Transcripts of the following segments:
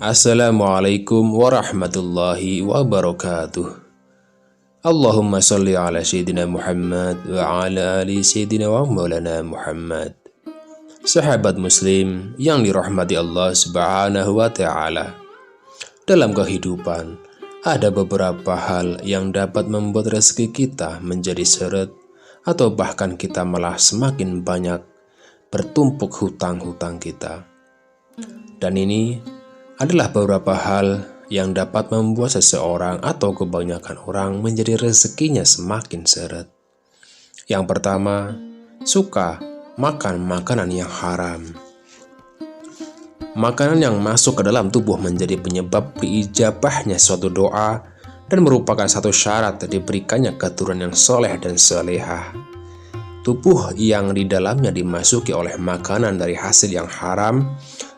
Assalamualaikum warahmatullahi wabarakatuh. Allahumma salli ala Sayyidina Muhammad wa ala ali Sayyidina wa maulana Muhammad. Sahabat muslim yang dirahmati Allah subhanahu wa ta'ala, dalam kehidupan ada beberapa hal yang dapat membuat rezeki kita menjadi seret, atau bahkan kita malah semakin banyak bertumpuk hutang-hutang kita. Dan ini adalah beberapa hal yang dapat membuat seseorang atau kebanyakan orang menjadi rezekinya semakin seret. Yang pertama, suka makan makanan yang haram. Makanan yang masuk ke dalam tubuh menjadi penyebab diijabahnya suatu doa dan merupakan satu syarat diberikannya keturunan yang soleh dan solehah. Tubuh yang di dalamnya dimasuki oleh makanan dari hasil yang haram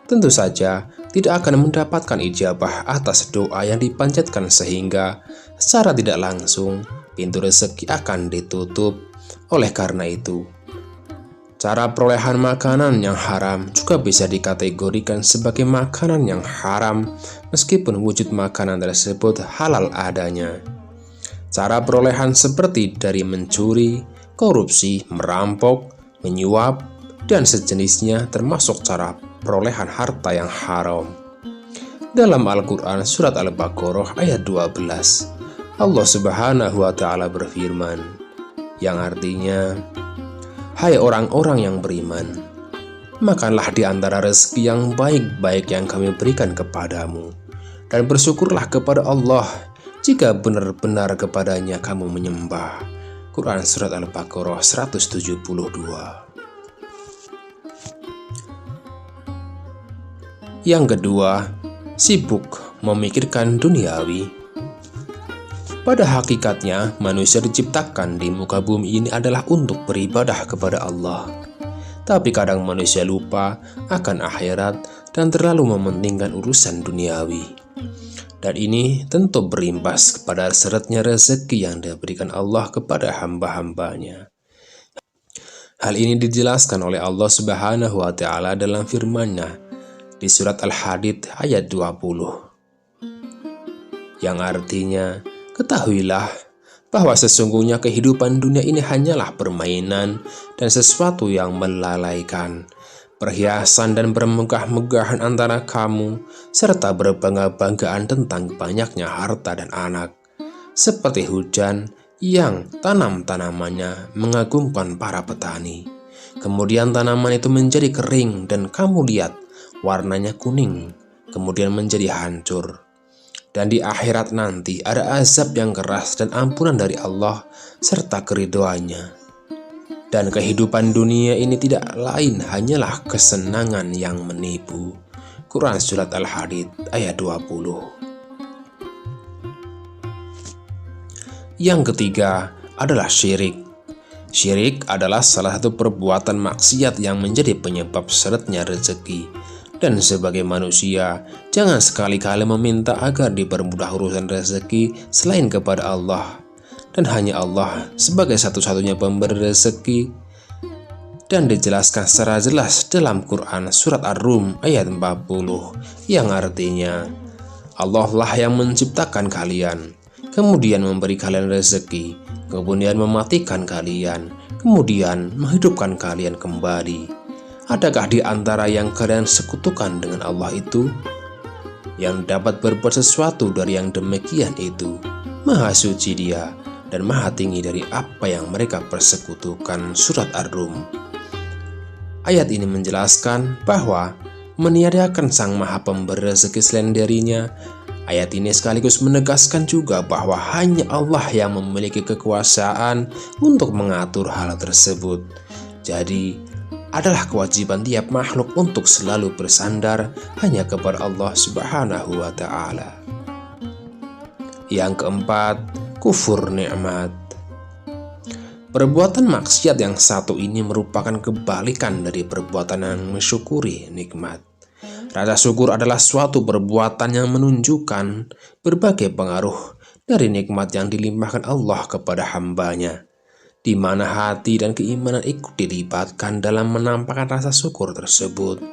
tentu saja tidak akan mendapatkan ijabah atas doa yang dipanjatkan, sehingga secara tidak langsung pintu rezeki akan ditutup. Oleh karena itu, cara perolehan makanan yang haram juga bisa dikategorikan sebagai makanan yang haram meskipun wujud makanan tersebut halal adanya. Cara perolehan seperti dari mencuri, korupsi, merampok, menyuap, dan sejenisnya termasuk cara perolehan harta yang haram. Dalam Al-Quran Surat Al-Baqarah ayat 12, Allah subhanahu wa ta'ala berfirman, yang artinya, "Hai orang-orang yang beriman, makanlah di antara rezeki yang baik-baik yang kami berikan kepadamu, dan bersyukurlah kepada Allah jika benar-benar kepadanya kamu menyembah." Quran Surat Al-Baqarah 172. Yang kedua, sibuk memikirkan duniawi. Pada hakikatnya, manusia diciptakan di muka bumi ini adalah untuk beribadah kepada Allah. Tapi kadang manusia lupa akan akhirat dan terlalu mementingkan urusan duniawi. Dan ini tentu berimbas kepada seretnya rezeki yang diberikan Allah kepada hamba-hambanya. Hal ini dijelaskan oleh Allah subhanahu wa ta'ala dalam firman-Nya di surat Al-Hadid ayat 20, yang artinya, "Ketahuilah bahwa sesungguhnya kehidupan dunia ini hanyalah permainan dan sesuatu yang melalaikan, perhiasan dan bermegah-megahan antara kamu, serta berbangga-banggaan tentang banyaknya harta dan anak, seperti hujan yang tanam-tanamannya mengagumkan para petani. Kemudian tanaman itu menjadi kering dan kamu lihat warnanya kuning, kemudian menjadi hancur. Dan di akhirat nanti ada azab yang keras dan ampunan dari Allah serta keridhoannya. Dan kehidupan dunia ini tidak lain hanyalah kesenangan yang menipu." Quran Surat Al-Hadid ayat 20. Yang ketiga adalah syirik. Syirik adalah salah satu perbuatan maksiat yang menjadi penyebab seretnya rezeki. Dan sebagai manusia, jangan sekali-kali meminta agar dipermudah urusan rezeki selain kepada Allah. Dan hanya Allah sebagai satu-satunya pemberi rezeki. Dan dijelaskan secara jelas dalam Quran Surat Ar-Rum ayat 40, yang artinya, "Allah lah yang menciptakan kalian, kemudian memberi kalian rezeki, kemudian mematikan kalian, kemudian menghidupkan kalian kembali. Adakah di antara yang kalian sekutukan dengan Allah itu yang dapat berbuat sesuatu dari yang demikian itu? Maha suci Dia dan maha tinggi dari apa yang mereka persekutukan." Surat Ar-Rum. Ayat ini menjelaskan bahwa meniadakan Sang Maha Pemberi rezeki selain darinya. Ayat ini sekaligus menegaskan juga bahwa hanya Allah yang memiliki kekuasaan untuk mengatur hal tersebut. Jadi, adalah kewajiban tiap makhluk untuk selalu bersandar hanya kepada Allah subhanahu wa ta'ala. Yang keempat, kufur nikmat. Perbuatan maksiat yang satu ini merupakan kebalikan dari perbuatan yang mensyukuri nikmat. Rasa syukur adalah suatu perbuatan yang menunjukkan berbagai pengaruh dari nikmat yang dilimpahkan Allah kepada hambanya, di mana hati dan keimanan ikut dilibatkan dalam menampakkan rasa syukur tersebut.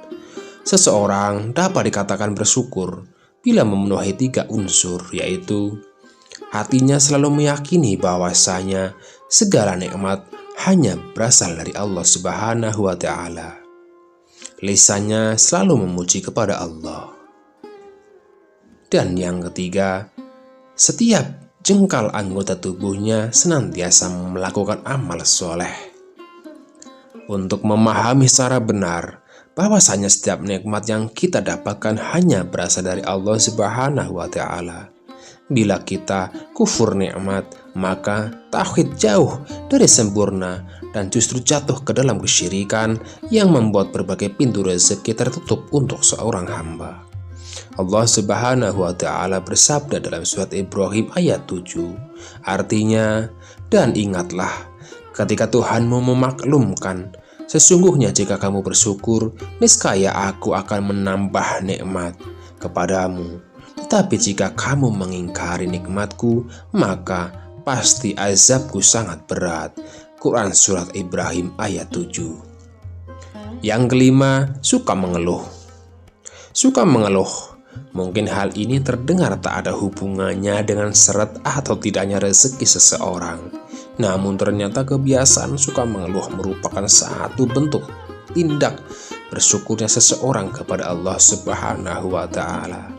Seseorang dapat dikatakan bersyukur bila memenuhi 3 unsur, yaitu hatinya selalu meyakini bahwasanya segala nikmat hanya berasal dari Allah Subhanahu wa Ta'ala. Lisannya selalu memuji kepada Allah. Dan yang ketiga, setiap jengkal anggota tubuhnya senantiasa melakukan amal soleh. Untuk memahami secara benar bahwasanya setiap nikmat yang kita dapatkan hanya berasal dari Allah Subhanahu wa Ta'ala. Bila kita kufur nikmat, maka tauhid jauh dari sempurna dan justru jatuh ke dalam kesyirikan yang membuat berbagai pintu rezeki tertutup untuk seorang hamba. Allah Subhanahu wa Ta'ala bersabda dalam surat Ibrahim ayat 7, artinya, dan ingatlah ketika Tuhanmu memaklumkan, sesungguhnya jika kamu bersyukur, niscaya aku akan menambah nikmat kepadamu. Tetapi jika kamu mengingkari nikmatku, maka pasti azabku sangat berat. Quran Surat Ibrahim ayat 7. Yang kelima, suka mengeluh. Suka mengeluh. Mungkin hal ini terdengar tak ada hubungannya dengan seret atau tidaknya rezeki seseorang. Namun ternyata kebiasaan suka mengeluh merupakan satu bentuk tindak bersyukurnya seseorang kepada Allah Subhanahu wa Ta'ala.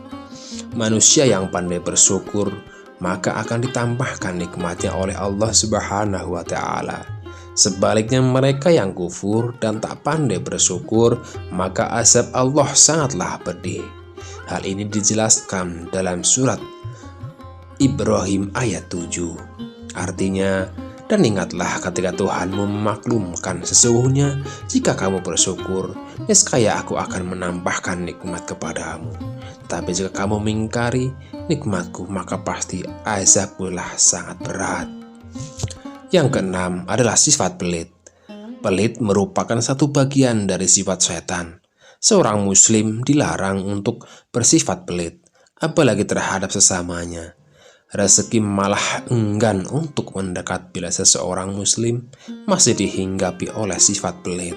Manusia yang pandai bersyukur, maka akan ditambahkan nikmatnya oleh Allah Subhanahu wa Ta'ala. Sebaliknya mereka yang kufur dan tak pandai bersyukur, maka azab Allah sangatlah pedih. Hal ini dijelaskan dalam surat Ibrahim ayat 7. Artinya, dan ingatlah ketika Tuhanmu memaklumkan, sesungguhnya jika kamu bersyukur, niscaya aku akan menambahkan nikmat kepadamu. Tapi jika kamu mengingkari nikmatku, maka pasti azabkulah sangat berat. Yang keenam adalah sifat pelit. Pelit merupakan satu bagian dari sifat setan. Seorang muslim dilarang untuk bersifat pelit, apalagi terhadap sesamanya. Rezeki malah enggan untuk mendekat bila seseorang muslim masih dihinggapi oleh sifat pelit.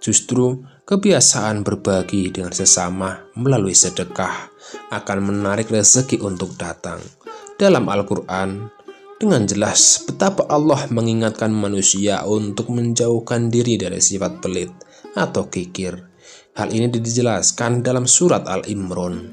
Justru kebiasaan berbagi dengan sesama melalui sedekah akan menarik rezeki untuk datang. Dalam Al-Quran, dengan jelas betapa Allah mengingatkan manusia untuk menjauhkan diri dari sifat pelit atau kikir. Hal ini dijelaskan dalam surat Al-Imran.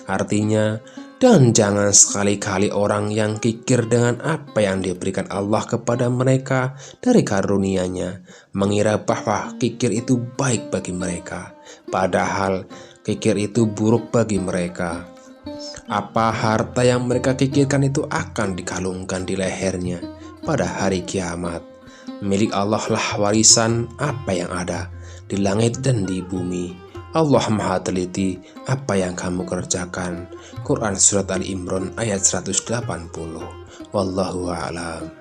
Artinya, dan jangan sekali-kali orang yang kikir dengan apa yang diberikan Allah kepada mereka dari karunia-Nya, mengira bahwa kikir itu baik bagi mereka, padahal kikir itu buruk bagi mereka. Apa harta yang mereka kikirkan itu akan dikalungkan di lehernya pada hari kiamat. Milik Allah lah warisan apa yang ada di langit dan di bumi. Allah Maha teliti apa yang kamu kerjakan. Quran Surat Al-Imran ayat 180. Wallahu a'lam.